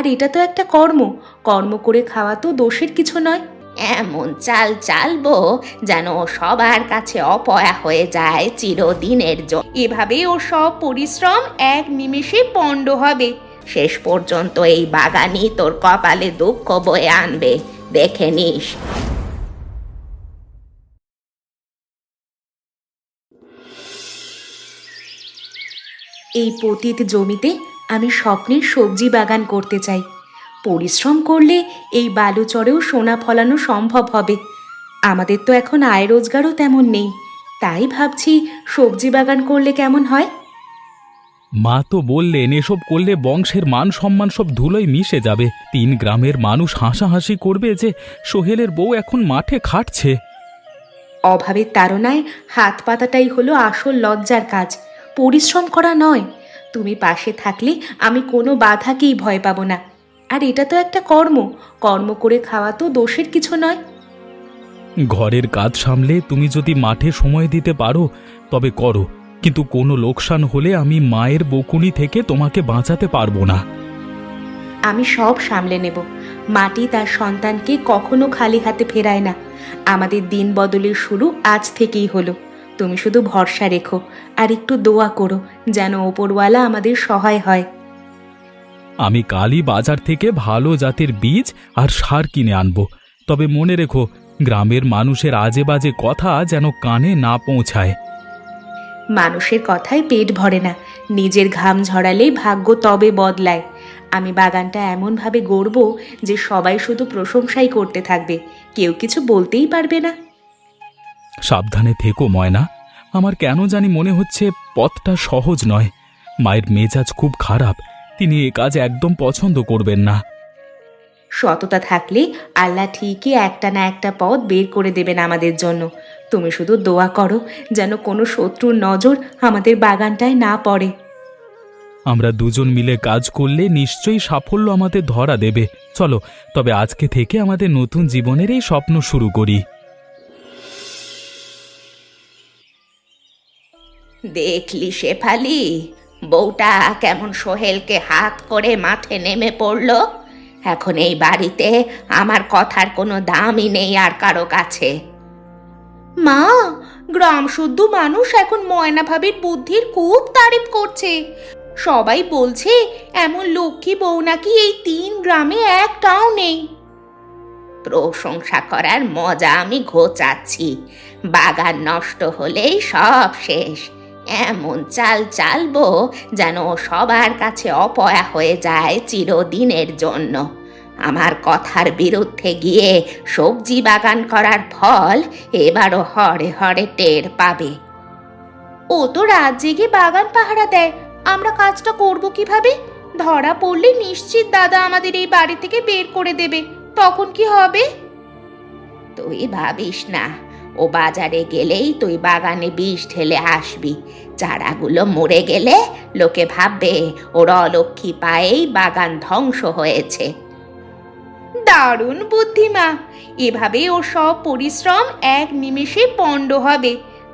আর এটা তো একটা কর্ম, কর্ম করে খাওয়া তো দোষের কিছু নয়। এমন চাল চালবো যেন ও সবার কাছে অপয়া হয়ে যায় চিরদিনের জন্য। এভাবে ওর সব পরিশ্রম এক নিমেষে পণ্ড হবে। শেষ পর্যন্ত এই বাগানই তোর কপালে দুঃখ বয়ে আনবে, দেখে নিস। এই পতিত জমিতে আমি স্বপ্নের সবজি বাগান করতে চাই। পরিশ্রম করলে এই বালুচরেও সোনা ফলানো সম্ভব হবে। আমাদের তো এখন আয় রোজগারও তেমন নেই, তাই ভাবছি সবজি বাগান করলে কেমন হয়। মা তো বললেন এসব করলে বংশের মান সম্মান সব ধুলোয় মিশে যাবে। 3 গ্রামের মানুষ হাসাহাসি করবে যে সোহেলের বউ এখন মাঠে খাটছে। অভাবের তাড়নায় হাত পাতাটাই হলো আসল লজ্জার কাজ, পরিশ্রম করা নয়। তুমি পাশে থাকলে আমি কোনো বাধাকেই ভয় পাবো না। আর এটা তো একটা কর্ম, কর্ম করে খাওয়া তো দোষের কিছু নয়। ঘরের কাজ সামলে তুমি যদি মাঠে সময় দিতে পারো তবে করো, কিন্তু কোনো লোকসান হলে আমি মায়ের বকুনি থেকে তোমাকে বাঁচাতে পারবো না। আমি সব সামলে নেব। মাটি তার সন্তানকে কখনো খালি হাতে ফেরায় না। আমাদের দিন বদলের শুরু আজ থেকেই হলো। তুমি শুধু ভরসা রেখো আর একটু দোয়া করো যেন ওপরওয়ালা আমাদের সহায় হয়। আমি কালই বাজার থেকে ভালো জাতের বীজ আর সার কিনে আনবো। তবে মনে রেখো, গ্রামের মানুষের আজে বাজে কথা যেন কানে না পৌঁছায়। মানুষের কথায় পেট ভরে না, নিজের ঘাম ঝরালেই ভাগ্য তবে বদলায়। আমি বাগানটা এমনভাবে গড়ব যে সবাই শুধু প্রশংসাই করতে থাকবে, কেউ কিছু বলতেই পারবে না। সাবধানে থেকো ময়না। আমার কেন জানি মনে হচ্ছে পথটা সহজ নয়। মায়ের মেজাজ খুব খারাপ, তিনি এ কাজ একদম পছন্দ করবেন না। সততা থাকলে আল্লাহ ঠিকই একটা না একটা পথ বের করে দেবেন আমাদের জন্য। তুমি শুধু দোয়া করো যেন কোনো শত্রুর নজর আমাদের বাগানটায় না পড়ে। আমরা দুজন মিলে কাজ করলে নিশ্চয়ই সাফল্য আমাদের ধরা দেবে। চলো তবে আজকে থেকে আমাদের নতুন জীবনের এই স্বপ্ন শুরু করি। দেখলি শেফালি, বউটা কেমন সোহেলকে হাত করে মাঠে নেমে পড়ল। এখন এই বাড়িতে আমার কথার কোনো দামই নেই আর কারো কাছে। মা, গ্রাম শুদ্ধ মানুষ এখন ময়না ভাবির বুদ্ধির খুব তারিফ করছে। সবাই বলছে এমন লক্ষ্মী বউ নাকি এই 3 গ্রামে একটাও নেই। প্রশংসা করার মজা আমি ঘোচাচ্ছি, বাগান নষ্ট হলেই সব শেষ। এমন চাল চালবো যেন ও সবার কাছে অপয়া হয়ে যায় চিরদিনের জন্য। আমার কথার বিরুদ্ধে গিয়ে সবজি বাগান করার ফল এবারও হরে হরে টের পাবে। ও তো রাত জেগে বাগান পাহারা দেয়, আমরা কাজটা করব কিভাবে? ধরা পড়লে নিশ্চিত দাদা আমাদের এই বাড়ি থেকে বের করে দেবে। তখন কি হবে? তুই ভাবিস না, ও বাজারে গেলেই তুই বাগানে বিষ ঢেলে আসবি। চারাগুলো মরে গেলে লোকে ভাববে ওর অলক্ষী পায়েই বাগান ধ্বংস হয়েছে। দারুণ বুদ্ধিমা, এভাবে ওর সব পরিশ্রম এক নিমেষে পণ্ড হবে।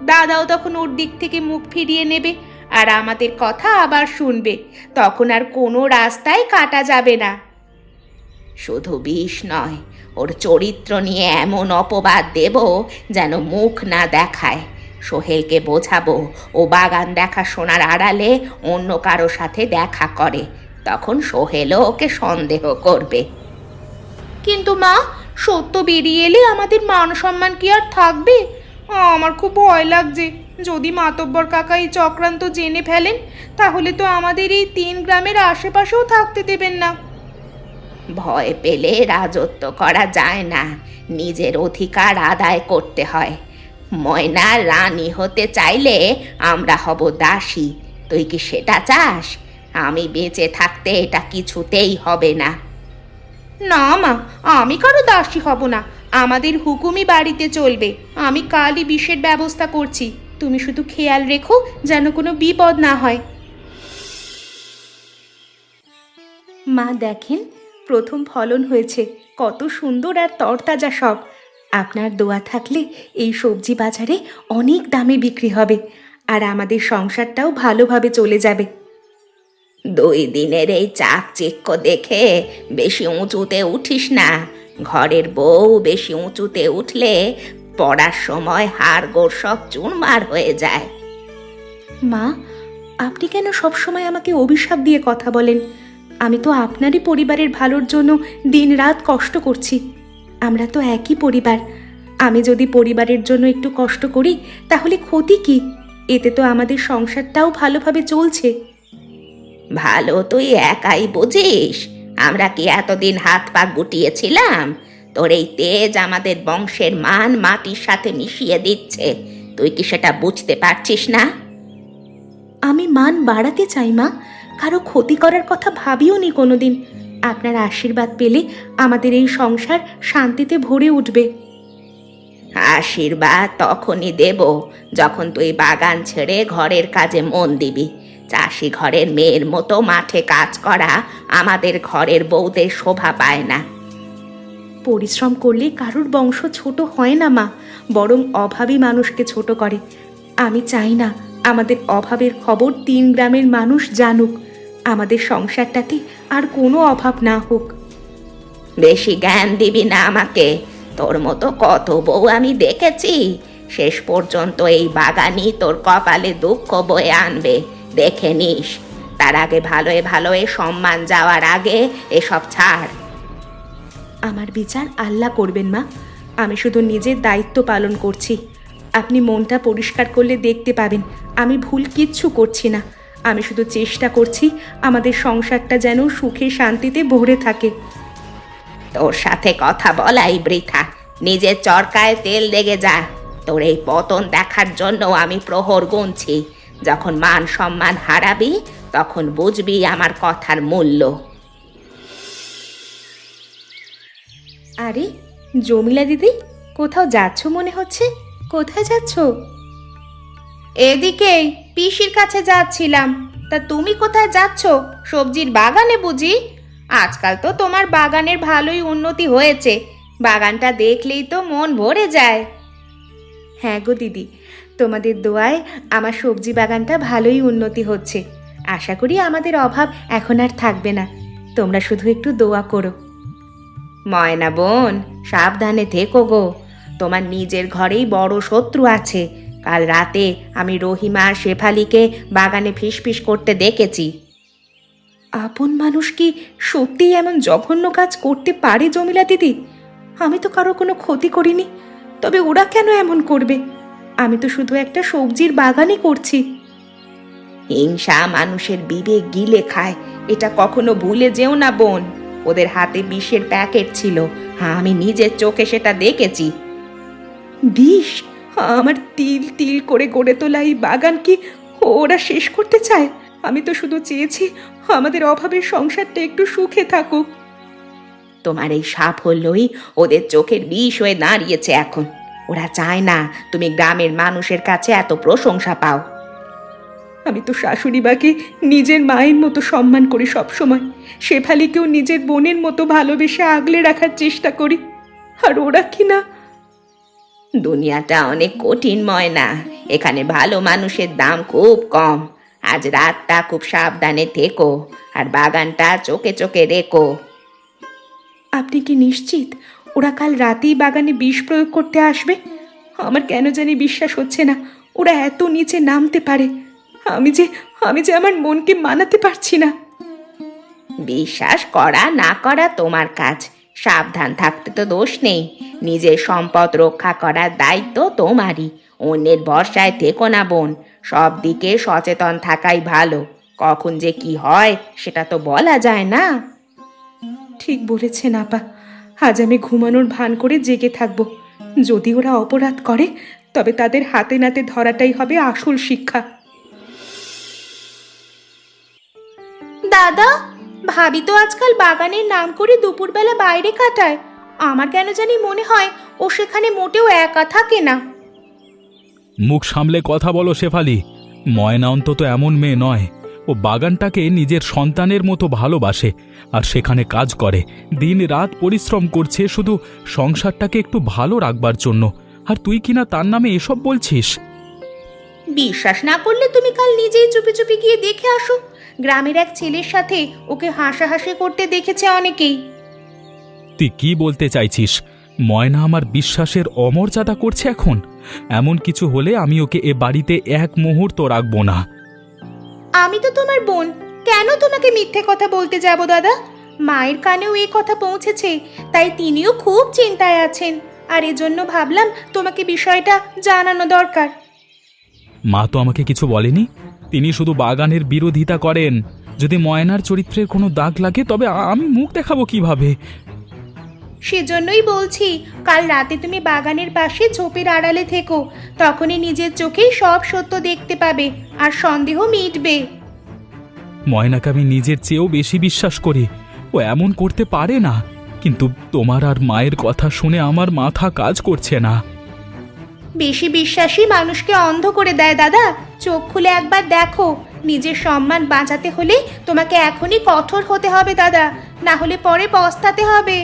দাদাও তখন ওর দিক থেকে মুখ ফিরিয়ে নেবে আর আমাদের কথা আবার শুনবে। তখন আর কোনো রাস্তায় কাটা যাবে না। শুধু বিষ নয়, ওর চরিত্র নিয়ে এমন অপবাদ দেব যেন মুখ না দেখায়। সোহেলকে বোঝাবো ও বাগান দেখাশোনার আড়ালে অন্য কারো সাথে দেখা করে, তখন সোহেলও ওকে সন্দেহ করবে। কিন্তু মা, সত্য বেরিয়ে এলে আমাদের মান সম্মান কি আর থাকবে? আমার খুব ভয় লাগছে, যদি মাতব্বর কাকা এই চক্রান্ত জেনে ফেলেন তাহলে তো আমাদের এই 3 গ্রামের আশেপাশেও থাকতে দেবেন না। ভয় পেলে রাজত্ব করা যায় না, নিজের অধিকার আদায় করতে হয়। ময়না রানী হতে চাইলে আমরা হব দাসী। তুই কি সেটা চাস? আমি বেঁচে থাকতে এটা কিছুতেই হবে না। না মা, আমি কারো দাসী হব না। আমাদের হুকুমই বাড়িতে চলবে। আমি কালই বিষের ব্যবস্থা করছি, তুমি শুধু খেয়াল রেখো যেন কোনো বিপদ না হয়। মা দেখেন, প্রথম ফলন হয়েছে, কত সুন্দর আর তরতাজা সব। আপনার দোয়া থাকলে এই সবজি বাজারে অনেক দামে বিক্রি হবে আর আমাদের সংসারটাও ভালোভাবে চলে যাবে। দিনের এই চাকচিক্য দেখে বেশি উঁচুতে উঠিস না। ঘরের বউ বেশি উঁচুতে উঠলে পড়ার সময় হাড়গোড় সব চুরমার হয়ে যায়। মা, আপনি কেন সবসময় আমাকে অভিশাপ দিয়ে কথা বলেন? আমি তো আপনারই পরিবারের ভালোর জন্য দিনরাত কষ্ট করছি। আমরা তো একই পরিবার। আমি যদি পরিবারের জন্য একটু কষ্ট করি তাহলে ক্ষতি কি? এতে তো আমাদের সংসারটাও ভালোভাবে চলছে। ভালো তুই একাই বুঝিস? আমরা কি এতদিন হাত পা গুটিয়েছিলাম? তোর এই তেজ আমাদের বংশের মান মাটির সাথে মিশিয়ে দিচ্ছে। তুই কি সেটা বুঝতে পারছিস না? আমি মান বাড়াতে চাই মা, কারো ক্ষতি করার কথা ভাবিও নি কোনোদিন। আপনার আশীর্বাদ পেলে আমাদের এই সংসার শান্তিতে ভরে উঠবে। আশীর্বাদ তখনই দেব যখন তুই বাগান ছেড়ে ঘরের কাজে মন দিবি। চাষি ঘরের মেয়ের মতো মাঠে কাজ করা আমাদের ঘরের বউদের শোভা পায় না। পরিশ্রম করলে কারোর বংশ ছোট হয় না মা, বরং অভাবী মানুষকে ছোট করে। আমি চাই না আমাদের অভাবের খবর 3 গ্রামের মানুষ জানুক। আমাদের সংসারটাতে আর কোনো অভাব না হোক। বেশি জ্ঞান দিবি না আমাকে। তোর মতো কত বউ আমি দেখেছি, শেষ পর্যন্ত এই বাগানই তোর কপালে দুঃখ বয়ে আনবে, দেখে নিস। তার আগে ভালোয় ভালোয় সম্মান যাওয়ার আগে এসব ছাড়। আমার বিচার আল্লাহ করবেন মা, আমি শুধু নিজের দায়িত্ব পালন করছি। আপনি মনটা পরিষ্কার করলে দেখতে পাবেন আমি ভুল কিচ্ছু করছি না। আমি শুধু চেষ্টা করছি আমাদের সংসারটা যেন সুখে শান্তিতে ভরে থাকে। তোর সাথে কথা বলাই বৃথা। নিজের চরকায় তেল লেগে যা। তোর এই পতন দেখার জন্য আমি প্রহর গুনছি। যখন মান সম্মান হারাবি তখন বুঝবি আমার কথার মূল্য। আরে জমিলা দিদি, কোথাও যাচ্ছ মনে হচ্ছে? কোথায় যাচ্ছ? এদিকেই পিসির কাছে যাচ্ছিলাম। তা তুমি কোথায় যাচ্ছ? সবজির বাগানে বুঝি? আজকাল তো তোমার বাগানের ভালোই উন্নতি হয়েছে। বাগানটা দেখলেই তো মন ভরে যায়। হ্যাঁ গো দিদি, তোমাদের দোয়ায় আমার সবজি বাগানটা ভালোই উন্নতি হচ্ছে। আশা করি আমাদের অভাব এখন আর থাকবে না। তোমরা শুধু একটু দোয়া করো। ময়না বোন, সাবধানে থেকো গো। তোমার নিজের ঘরেই বড় শত্রু আছে। কাল রাতে আমি রহিমা আর শেফালিকে বাগানে ফিসফিস করতে দেখেছি। আপন মানুষ কি সত্যিই এমন জঘন্য কাজ করতে পারে জমিলা দিদি? আমি তো কারো কোনো ক্ষতি করিনি, তবে ওরা কেন এমন করবে? আমি তো শুধু একটা সবজির বাগানই করছি। হিংসা মানুষের বিবেক গিলে খায়, এটা কখনো ভুলে যেও না বোন। ওদের হাতে বিষের প্যাকেট ছিল, আমি নিজের চোখে সেটা দেখেছি। বিষ? আমার তিল তিল করে গড়ে তোলা এই বাগান কি ওরা শেষ করতে চায়? আমি তো শুধু চেয়েছি আমাদের অভাবের সংসারটা একটু সুখে থাকুক। তোমার এই সাফল্যই ওদের চোখের বিষ হয়ে দাঁড়িয়েছে এখন। ওরা চায় না তুমি গ্রামের মানুষের কাছে এত প্রশংসা পাও। আমি তো শাশুড়ি মাকে নিজের মায়ের মতো সম্মান করি সবসময়। শেফালিকেও নিজের বোনের মতো ভালোবেসে আগলে রাখার চেষ্টা করি। আর ওরা কি না। দুনিয়াটা অনেক কঠিন ময়না। এখানে ভালো মানুষের দাম খুব কম। আজ রাতটা খুব সাবধানে থেকো, আর বাগানটা চোখে চোখে রেখো। আপনি কি নিশ্চিত ওরা কাল রাতেই বাগানে বিষ প্রয়োগ করতে আসবে? আমার কেন জানি বিশ্বাস হচ্ছে না ওরা এত নিচে নামতে পারে। আমি যে আমার মনকে মানাতে পারছি না। বিশ্বাস করা না করা তোমার কাজ। সাবধান থাকতে তো দোষ নেই। নিজের সম্পদ রক্ষা করার দায়িত্ব তোমারই। অন্যের ভরসায় থেকো না বোন। সব দিকে সচেতন থাকাই ভালো। কখন যে কি হয় সেটা তো বলা যায় না। ঠিক বলেছেন আপা, আজ আমি ঘুমানোর ভান করে জেগে থাকবো। যদি ওরা অপরাধ করে তবে তাদের হাতে নাতে ধরাটাই হবে আসল শিক্ষা। দাদা, ভাবি তো আজকাল বাগানের নাম করে দুপুরবেলা বাইরে কাটায়। আমার কেন জানি মনে হয় ও সেখানে মোটেও একা থাকে না। মুখ সামলে কথা বলো শেফালি। ময়না অন্তত এমন মেয়ে নয়। ও বাগানটাকে নিজের সন্তানের মতো ভালোবাসে, আর সেখানে কাজ করে, দিন রাত পরিশ্রম করছে শুধু সংসারটাকে একটু ভালো রাখবার জন্য। আর তুই কিনা তার নামে এসব বলছিস? বিশ্বাস না করলে তুমি কাল নিজেই চুপি চুপি গিয়ে দেখে আসো। গ্রামের এক ছেলের সাথে ওকে হাসাহাসি করতে দেখেছে অনেকেই। তুই কি বলতে চাইছিস? ময়না আমার বিশ্বাসের অমর্যাদা করছে এখন? এমন কিছু হলে আমি ওকে এ বাড়িতে এক মুহূর্ত রাখবো না। আমি তো তোমার বোন, কেন তোমাকে মিথ্যে কথা বলতে যাব দাদা? মায়ের কানেও এই কথা পৌঁছেছে, তাই তিনিও খুব চিন্তায় আছেন, আর এজন্য ভাবলাম তোমাকে বিষয়টা জানানো দরকার। মা তো আমাকে কিছু বলেনি। তিনি শুধু বাগানের বিরোধিতা করেন। যদি ময়নার চরিত্রের কোনো দাগ লাগে তবে আমি মুখ দেখাবো কিভাবে? সেজন্যই বলছি, কাল রাতে তুমি বাগানের পাশে ঝোপের আড়ালে থেকো, তখনই নিজের চোখেই সব সত্য দেখতে পাবে আর সন্দেহ মিটবে। ময়নাকে আমি নিজের চেয়েও বেশি বিশ্বাস করি। ও এমন করতে পারে না, কিন্তু তোমার আর মায়ের কথা শুনে আমার মাথা কাজ করছে না। বেশি বিশ্বাসী মানুষকে অন্ধ করে দেয় দাদা। চোখ খুলে একবার দেখো, নিজের সম্মান বাঁচাতে হলে তোমাকে এখনই কঠোর হতে হবে দাদা, না হলে পরে পস্তাতে হবে।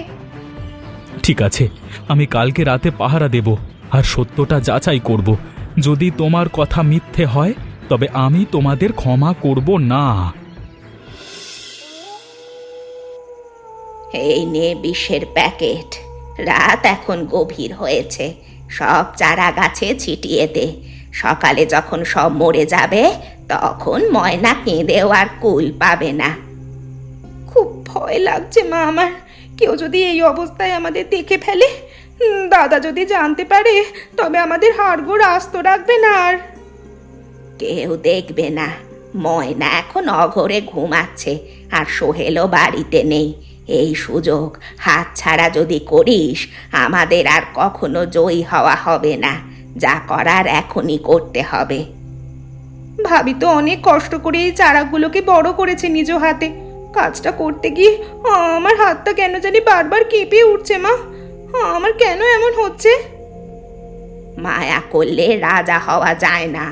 ঠিক আছে, আমি কালকে রাতে পাহারা দেব আর সত্যটা যাচাই করব। যদি তোমার কথা মিথ্যে হয় তবে আমি তোমাদের ক্ষমা করব না। এই নে বিষের প্যাকেট। রাত এখন গভীর হয়েছে, সব চারা গাছে ছিটিয়ে দে। সকালে যখন সব মরে যাবে তখন ময়না কেঁদেও আর কুল পাবে না। খুব ভয় লাগছে মা আমার। কেউ যদি এই অবস্থায় আমাদের দেখে ফেলে, দাদা যদি জানতে পারে, তবে আমাদের হাড়গোড় আস্ত রাখবে না। আর কেউ দেখবে না। ময়না এখন অঘরে ঘুমাচ্ছে, আর সোহেলও বাড়িতে নেই। এই সুযোগ হাতছাড়া যদি করিস, আমাদের আর কখনো জয়ী হওয়া হবে না। যা করার এখনই করতে হবে। ভাবি তো অনেক কষ্ট করে এই চারাগুলোকে বড় করেছে নিজ হাতে। কাজটা করতে গিয়ে আমার হাতটা কেন জানি বারবার কেঁপে উঠছে মা। আমার কেন এমন হচ্ছে? মায়া করলে রাজা হওয়া যায় না।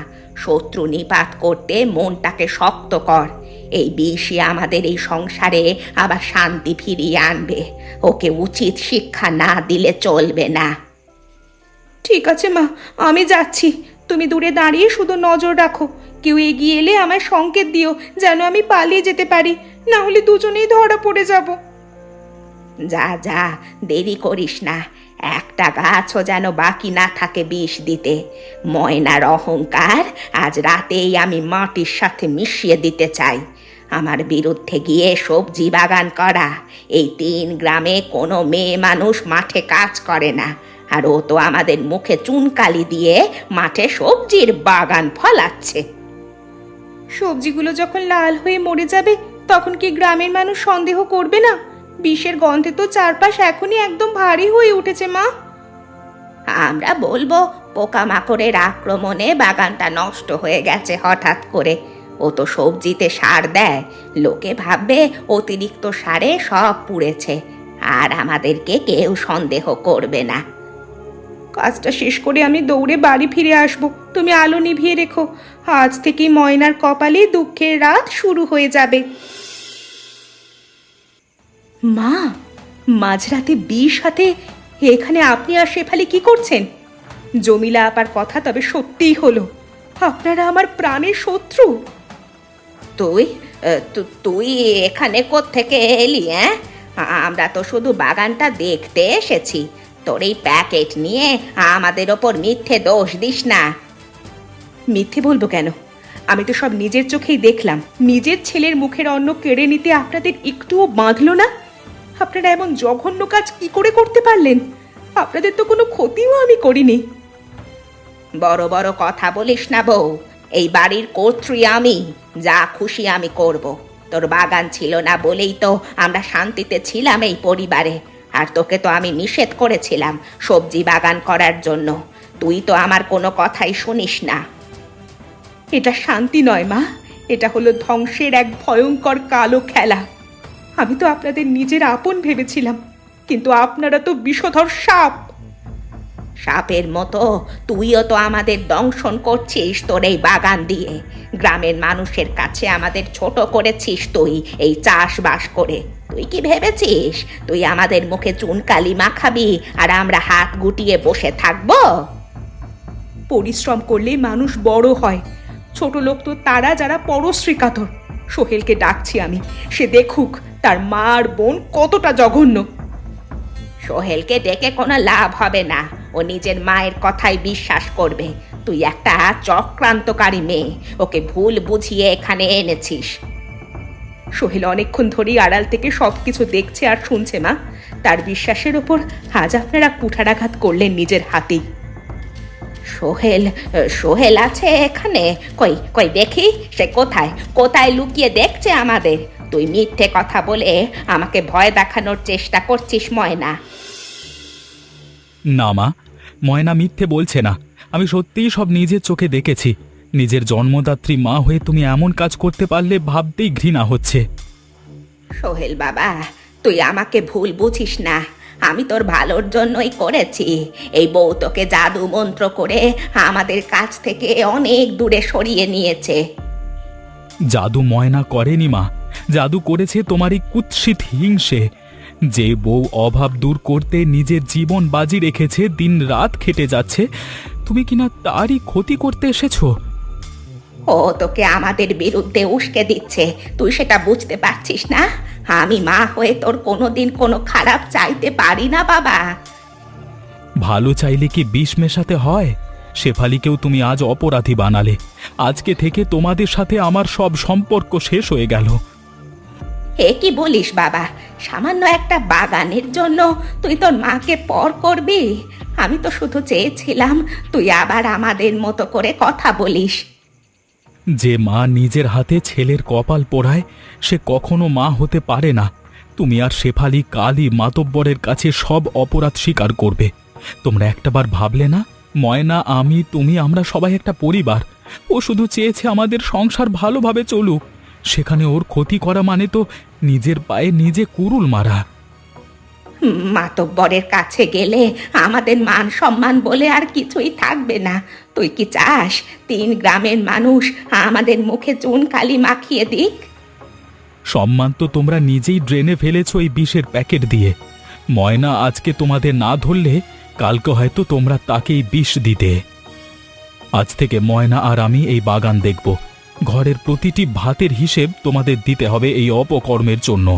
শত্রু নিপাত করতে মনটাকে শক্ত কর। এই বিষই আমাদের এই সংসারে আবার শান্তি ফিরিয়ে আনবে। ওকে উচিত শিক্ষা না দিলে চলবে না। ঠিক আছে মা, আমি যাচ্ছি। তুমি দূরে দাঁড়িয়ে শুধু নজর রাখো। কেউ এগিয়ে এলে আমায় সংকেত দিও, যেন আমি পালিয়ে যেতে পারি, না হলে দুজনেই ধরা পড়ে যাব। যা যা, দেরি করিস না। একটা গাছও যেন বাকি না থাকে বিষ দিতে। ময়নার অহংকার আজ রাতেই আমি মাটির সাথে মিশিয়ে দিতে চাই। আমার বিরুদ্ধে গিয়ে সবজি বাগান করা। এই 3 গ্রামে কোনো মেয়ে মানুষ মাঠে কাজ করে না, আর ও তো আমাদের মুখে চুনকালি দিয়ে মাঠে সবজির বাগান ফলাচ্ছে। সবজিগুলো যখন লাল হয়ে মরে যাবে, তখন কি গ্রামের মানুষ সন্দেহ করবে না? বিষের গন্ধে তো চারপাশ এখনই একদম ভারী হয়ে উঠেছে মা। আমরা বলবো পোকামাকড়ের আক্রমণে বাগানটা নষ্ট হয়ে গেছে হঠাৎ করে। ও তো সবজিতে সার দেয়, লোকে ভাববে অতিরিক্ত সারে সব পুড়েছে, আর আমাদেরকে কেউ সন্দেহ করবে না। কাজটা শেষ করে আমি দৌড়ে বাড়ি ফিরে আসব। তুমি আলো নিভিয়ে রেখো। আজ থেকে ময়নার কপালে দুঃখের রাত শুরু হয়ে যাবে। মা, মাঝরাতে বিষ হাতে এখানে আপনি আর শেফালি কি করছেন? জমিলা আপার কথা তবে সত্যিই হলো। আপনারা আমার প্রাণের শত্রু। তুই এখানে কোত্থেকে এলি? আমরা তো শুধু বাগানটা দেখতে এসেছি। তোর এই প্যাকেট নিয়ে আমাদের ওপর মিথ্যে দোষ দিস না। মিথ্যে বলবো কেন? আমি তো সব নিজের চোখেই দেখলাম। নিজের ছেলের মুখের অন্ন কেড়ে নিতে আপনাদের একটুও বাঁধলো না। আপনারা এমন জঘন্য কাজ কি করে করতে পারলেন? আপনাদের তো কোনো ক্ষতিও আমি করিনি। বড় বড় কথা বলিস না বউ। এই বাড়ির কর্ত্রী আমি, যা খুশি আমি করব। তোর বাগান ছিল না বলেই তো আমরা শান্তিতে ছিলাম এই পরিবারে। আর তোকে তো আমি নিষেধ করেছিলাম সবজি বাগান করার জন্য। তুই তো আমার কোনো কথাই শুনিস না। এটা শান্তি নয় মা, এটা হলো ধ্বংসের এক ভয়ঙ্কর কালো খেলা। আমি তো আপনাদের নিজের আপন ভেবেছিলাম, কিন্তু আপনারা তো বিষধর সাপ। সাপের মতো তুইও তো আমাদের দংশন করছিস তোর এই বাগান দিয়ে। গ্রামের মানুষের কাছে আমাদের ছোট করেছিস তুই এই চাষবাস করে। তুই কি ভেবেছিস তুই আমাদের মুখে চুনকালি মাখাবি আর আমরা হাত গুটিয়ে বসে থাকবো? পরিশ্রম করলে মানুষ বড় হয়। ছোট লোক তো তারা যারা পরশ্রী কাতর। সোহেলকে ডাকছি আমি, সে দেখুক তার মা আর বোন কতটা জঘন্য। সোহেলকে ডেকে কোনো লাভ হবে না, ও নিজের মায়ের কথাই বিশ্বাস করবে। তুই একটা চক্রান্তকারী মেয়ে, ওকে ভুল বুঝিয়ে এখানে এনেছিস। সোহেল অনেকক্ষণ ধরেই আড়াল থেকে সবকিছু দেখছে আর শুনছে মা। তার বিশ্বাসের ওপর আজ আপনারা কুঠারাঘাত করলেন নিজের হাতেই। সোহেল সোহেল আছে এখানে? কই কই দেখি, সে কোথায় কোথায় লুকিয়ে দেখছে আমাদের? তুই মিথ্যে কথা বলে আমাকে ভয় দেখানোর চেষ্টা করছিস ময়না। না মা, ময়না মিথ্যে বলছে না। আমি সত্যিই সব নিজের চোখে দেখেছি। নিজের জন্মদাত্রী মা হয়ে তুমি এমন কাজ করতে পারলে ভাবতেই ঘৃণা হচ্ছে। সোহেল বাবা, তুই আমাকে ভুল বুঝিস না। আমি তোর ভালোর জন্যই করেছি। এই বউ তোকে জাদু মন্ত্র করে আমাদের কাছ থেকে অনেক দূরে সরিয়ে নিয়েছে। জাদু ময়না করেনি মা, জাদু করেছে তোমারই কুৎসিত হিংসে। যে বউ অভাব দূর করতে নিজের জীবন বাজি রেখেছে, দিন রাত খেটে যাচ্ছে, তুমি কিনা তারই ক্ষতি করতে এসেছো। ও তোকে আমাদের বিরুদ্ধে উস্কে দিচ্ছে, তুই সেটা বুঝতে পারছিস না? আমি মা হয়ে তোর কোনোদিন কোনো খারাপ চাইতে পারি না বাবা। ভালো চাইলে কি বিষ মেশাতে হয়? শেফালিকেও তুমি আজ অপরাধী বানালে। আজকে থেকে তোমাদের সাথে আমার সব সম্পর্ক শেষ হয়ে গেল। এ কি বলিস বাবা? সামান্য একটা বাগানের জন্য তুই তোর মাকে পর করবি? আমি তো শুধু চেয়েছিলাম তুই আবার আমাদের মতো করে কথা বলিস। যে মা নিজের হাতে ছেলের কপাল পোড়ায়, সে কখনো মা হতে পারে না। তুমি আর শেফালি কালই মাতব্বরের কাছে সব অপরাধ স্বীকার করবে। তোমরা একটাবার ভাবলে না, ময়না, আমি, তুমি, আমরা সবাই একটা পরিবার। ও শুধু চেয়েছে আমাদের সংসার ভালোভাবে চলুক। সেখানে ওর ক্ষতি করা মানে তো নিজের পায়ে নিজে কুড়ুল মারা। মাতব্বরের কাছে গেলে আমাদের মান সম্মান বলে আর কিছুই থাকবে না। তুই কি চাস 3 গ্রামের মানুষ আমাদের মুখে চুন কালি মাখিয়ে দিক? সম্মান তো তোমরা নিজেই ড্রেনে ফেলেছো এই বিষের প্যাকেট দিয়ে। ময়না আজকে তোমাদের না ধরলে কালকে হয়তো তোমরা তাকেই বিষ দিতে। আজ থেকে ময়না আর আমি এই বাগান দেখব। ঘরের প্রতিটি ভাতের হিসেব তোমাদের দিতে হবে এই অপকর্মের জন্য।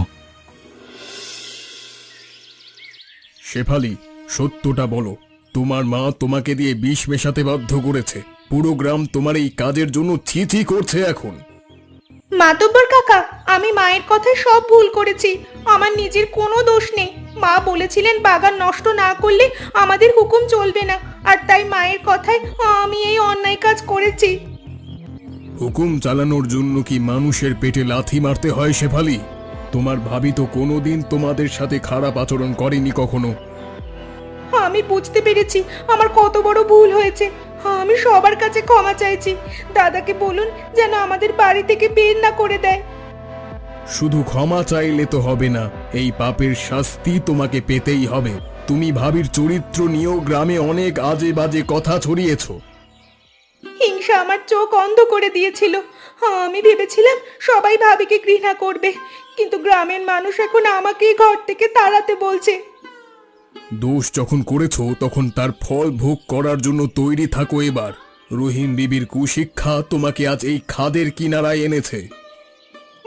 শেফালি, সত্যটা বলো, তোমার মা তোমাকে দিয়ে বিষ মেশাতে বাধ্য করেছে। পুরো গ্রাম তোমার এই কাজের জন্য ছি ছি করছে এখন। মাতব্বর কাকা, আমি মায়ের কথায় সব ভুল করেছি। আমার নিজের কোনো দোষ নেই। মা বলেছিলেন বাগান নষ্ট না করলে আমাদের হুকুম চলবে না, আর তাই মায়ের কথায় আমি এই অন্যায় কাজ করেছি। হুকুম চালানোর জন্য কি মানুষের পেটে লাথি মারতে হয় শেফালি? তোমার ভাবি তো কোনোদিন তোমাদের সাথে খারাপ আচরণ করেনি কখনো। আমি বুঝতে পেরেছি আমার কত বড় ভুল হয়েছে। আমি সবার কাছে ক্ষমা চাইছি। দাদাকে বলুন যেন আমাদের বাড়ি থেকে বের না করে দেয়। শুধু ক্ষমা চাইলে তো হবে না, এই পাপের শাস্তি তোমাকে পেতেই হবে। তুমি ভাবির চরিত্র নিয়েও গ্রামে অনেক আজে বাজে কথা ছড়িয়েছো। হিংসা আমার চোখ অন্ধ করে দিয়েছিল। আমি ভেবেছিলাম সবাই ভাবিকে ঘৃণা করবে, কিন্তু গ্রামের মানুষ এখন আমাকেই ঘর থেকে তাড়াতে বলছে। দোষ যখন করেছো তখন তার ফল ভোগ করার জন্য তৈরি থাকো এবার। রহিম বিবির কুশিক্ষা তোমাকে আজ এই খাদের কিনারায় এনেছে।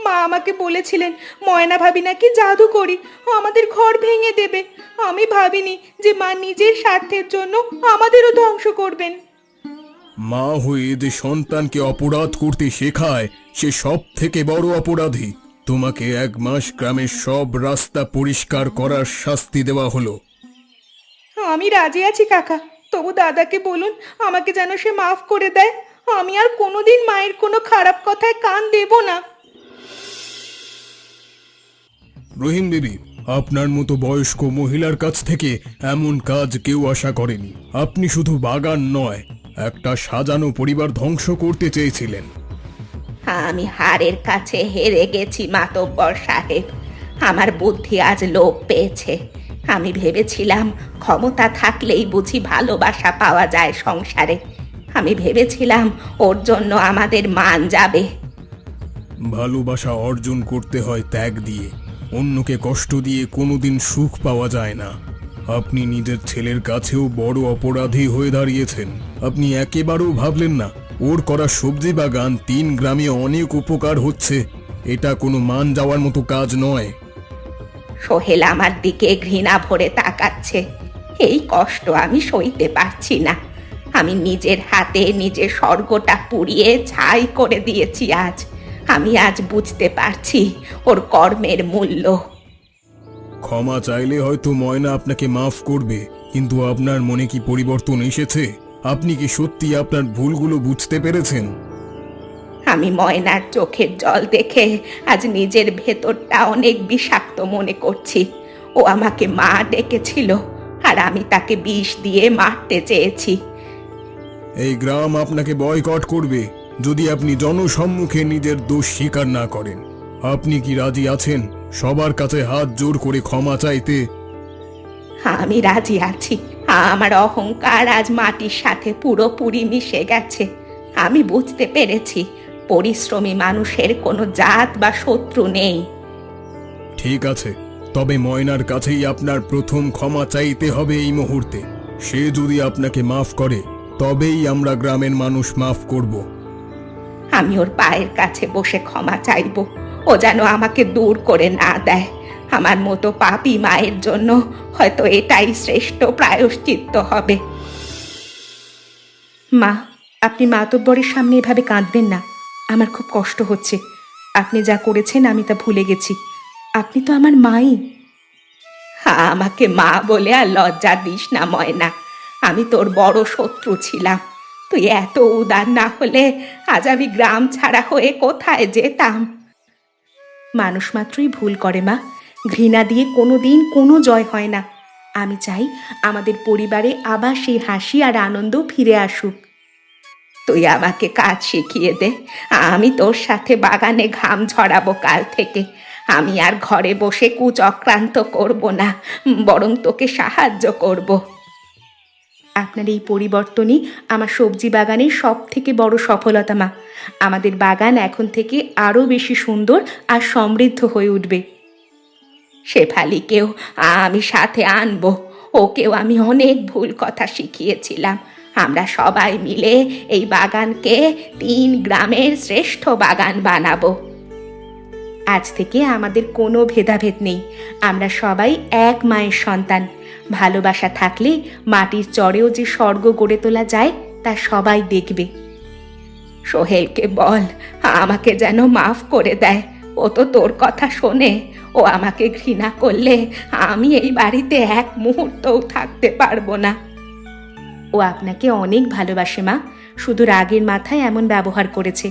মা আমাকে বলেছিলেন ময়না ভাবি নাকি জাদু করি আমাদের ঘর ভেঙে দেবে। আমি ভাবিনি যে মা নিজের স্বার্থের জন্য আমাদেরও ধ্বংস করবেন। মা হয়ে যে সন্তানকে অপরাধ করতে শেখায়, সে সব থেকে বড় অপরাধী। তোমাকে 1 মাস গ্রামের সব রাস্তা পরিষ্কার করার শাস্তি দেওয়া হলো। আমি রাজি আছি কাকা, তবু দাদাকে বলুন আমাকে যেন সে মাফ করে দেয়। আমি আর কোনোদিন মায়ের কোনো খারাপ কথায় কান দেব না। রহিম বিবি, আপনার মতো বয়স্ক মহিলার কাছ থেকে এমন কাজ কেউ আশা করেনি। আপনি শুধু বাগান নয়, একটা সাজানো পরিবার ধ্বংস করতে চেয়েছিলেন। আমি হারের কাছে হেরে গেছি মাতব্বর সাহেব। আমার বুদ্ধি আজ লোপ পেয়েছে। আমি ভেবেছিলাম ক্ষমতা থাকলেই বুঝি ভালোবাসা পাওয়া যায় সংসারে। আমি ভেবেছিলাম ওর জন্য আমাদের মান যাবে। ভালোবাসা অর্জন করতে হয় ত্যাগ দিয়ে। অন্যকে কষ্ট দিয়ে কোনোদিন সুখ পাওয়া যায় না। আপনি নিজের ছেলের কাছেও বড় অপরাধী হয়ে দাঁড়িয়েছেন। আপনি একেবারেও ভাবলেন না ওর করা সবজি বাগান 3 গ্রামে অনেক উপকার হচ্ছে। এটা কোনো মান যাওয়ার মতো কাজ নয়। সোহেল আমার দিকে ঘৃণা ভরে তাকাচ্ছে। এই কষ্ট আমি সইতে পারছি না। আমি নিজের হাতে নিজের স্বর্গটা পুড়িয়ে ছাই করে দিয়েছি আজ। আমি আজ বুঝতে পারছি ওর কর্মের মূল্য। ক্ষমা চাইলে হয়তো ময়না আপনাকে মাফ করবে, কিন্তু আপনার মনে কি পরিবর্তন এসেছে? আপনি কি সত্যি আপনার ভুলগুলো বুঝতে পেরেছেন? আমি ময়নার চোখের জল দেখে আজ নিজের ভেতরটা অনেক বিষাক্ত মনে করছি। ও আমাকে মা ডেকেছিল, আর আমি তাকে বিষ দিয়ে মারতে চেয়েছি। এই গ্রাম আপনাকে বয়কট করবে যদি আপনি জনসম্মুখে নিজের দোষ স্বীকার না করেন। আপনি কি রাজি আছেন সবার কাছে হাত জোর করে ক্ষমা চাইতে? আমি রাজি আছি। আমার অহংকার আজ মাটির সাথে পুরোপুরি মিশে গেছে। আমি বুঝতে পেরেছি পরিশ্রমী মানুষের কোনো জাত বা শত্রু নেই। ঠিক আছে, তবে ময়নার কাছেই আপনার প্রথম ক্ষমা চাইতে হবে এই মুহূর্তে। সে যদি আপনাকে মাফ করে তবেই আমরা গ্রামের মানুষ মাফ করব। আমি ওর পায়ের কাছে বসে ক্ষমা চাইব। ও যেন আমাকে দূর করে না দেয়। আমার মতো পাপী মায়ের জন্য হয়তো এটাই শ্রেষ্ঠ প্রায়শ্চিত্ত হবে। মা, আপনি মাতব্বরের সামনে এভাবে কাঁদবেন না। আমার খুব কষ্ট হচ্ছে। আপনি যা করেছেন আমি তা ভুলে গেছি। আপনি তো আমার মাই। আমাকে মা বলে আর লজ্জা দিস না ময়না। আমি তোর বড় শত্রু ছিলাম। তুই এত উদার না হলে আজ আমি গ্রাম ছাড়া হয়ে কোথায় যেতাম। মানুষ মাত্রই ভুল করে মা। ঘৃণা দিয়ে কোনো দিন কোনো জয় হয় না। আমি চাই আমাদের পরিবারে আবার সেই হাসি আর আনন্দ ফিরে আসুক। তুই আমাকে কাজ শিখিয়ে দে। আমি তোর সাথে বাগানে ঘাম ঝরাবো কাল থেকে। আমি আর ঘরে বসে কুচক্রান্ত করব না, বরং তোকে সাহায্য করব। আপনার এই পরিবর্তনই আমার সবজি বাগানের সব থেকে বড় সফলতা মা। আমাদের বাগান এখন থেকে আরও বেশি সুন্দর আর সমৃদ্ধ হয়ে উঠবে। শেফালিকেও আমি সাথে আনবো। ওকেও আমি অনেক ভুল কথা শিখিয়েছিলাম। আমরা সবাই মিলে এই বাগানকে 3 গ্রামের শ্রেষ্ঠ বাগান বানাবো। আজ থেকে আমাদের কোনো ভেদাভেদ নেই। আমরা সবাই এক মায়ের সন্তান। ভালোবাসা থাকলে মাটির চরেও যে স্বর্গ গড়ে তোলা যায় তা সবাই দেখবে। সোহেলকে বল আমাকে যেন মাফ করে দেয়। ও তো তোর কথা শোনে। ও আমাকে ঘৃণা করলে আমি এই বাড়িতে এক মুহূর্তও থাকতে পারবো না। ও আপনাকে অনেক ভালোবাসে মা। শুধু রাগের মাথায় এমন ব্যবহার করেছে।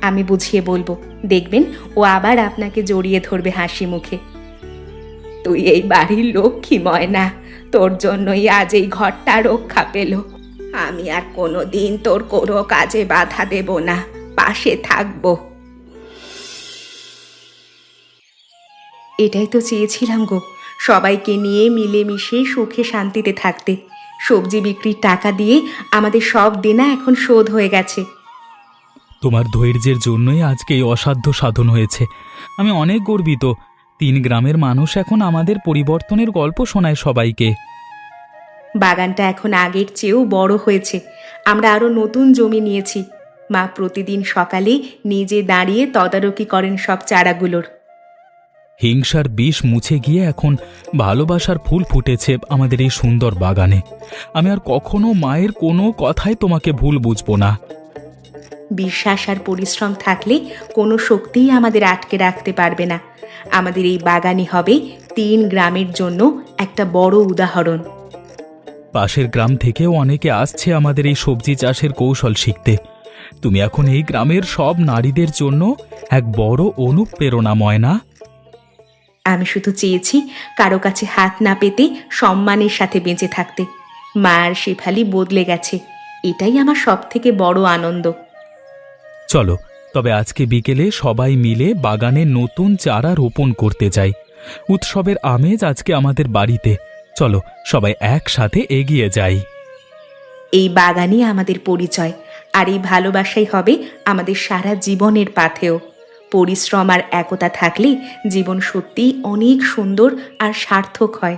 আমি বুঝিয়ে বলবো, দেখবেন ও আবার আপনাকে জড়িয়ে ধরবে হাসি মুখে। তুই এই বাড়ির লক্ষ্মী ময়না। তোর জন্যই আজ এই ঘরটা রক্ষা পেল। আমি আর কোনোদিন তোর কোনো কাজে বাধা দেব না, পাশে থাকবো। এটাই তো চেয়েছিলাম গো, সবাইকে নিয়ে মিলেমিশে সুখে শান্তিতে থাকতে। সবজি বিক্রির টাকা দিয়ে আমাদের সব দেনা এখন শোধ হয়ে গেছে। তোমার ধৈর্যের জন্যই আজকে এই অসাধ্য সাধন হয়েছে। আমি অনেক গর্বিত। 3 গ্রামের মানুষ এখন আমাদের পরিবর্তনের গল্প শোনায় সবাইকে। বাগানটা এখন আগের চেয়েও বড় হয়েছে। আমরা আরও নতুন জমি নিয়েছি। মা প্রতিদিন সকালে নিজে দাঁড়িয়ে তদারকি করেন সব চারাগুলোর। হিংসার বিষ মুছে গিয়ে এখন ভালোবাসার ফুল ফুটেছে আমাদের এই সুন্দর বাগানে। আমি আর কখনো মায়ের কোনো কথায় তোমাকে ভুল বুঝবো না। বিশ্বাস আর পরিশ্রম থাকলে কোনো শক্তিই আমাদের আটকে রাখতে পারবে না। আমাদের এই বাগানই হবে 3 গ্রামের জন্য একটা বড় উদাহরণ। পাশের গ্রাম থেকেও অনেকে আসছে আমাদের এই সবজি চাষের কৌশল শিখতে। তুমি এখন এই গ্রামের সব নারীদের জন্য এক বড় অনুপ্রেরণা ময়না। আমি শুধু চেয়েছি কারো কাছে হাত না পেতে সম্মানের সাথে বেঁচে থাকতে। মা আর শেফালি বদলে গেছে, এটাই আমার সব থেকে বড় আনন্দ। চলো তবে আজকে বিকেলে সবাই মিলে বাগানে নতুন চারা রোপণ করতে যাই। উৎসবের আমেজ আজকে আমাদের বাড়িতে। চলো সবাই একসাথে এগিয়ে যাই। এই বাগানই আমাদের পরিচয়, আর এই ভালোবাসাই হবে আমাদের সারা জীবনের পাথেয়। পরিশ্রম আর একতা থাকলে জীবন সত্যিই অনেক সুন্দর আর সার্থক হয়।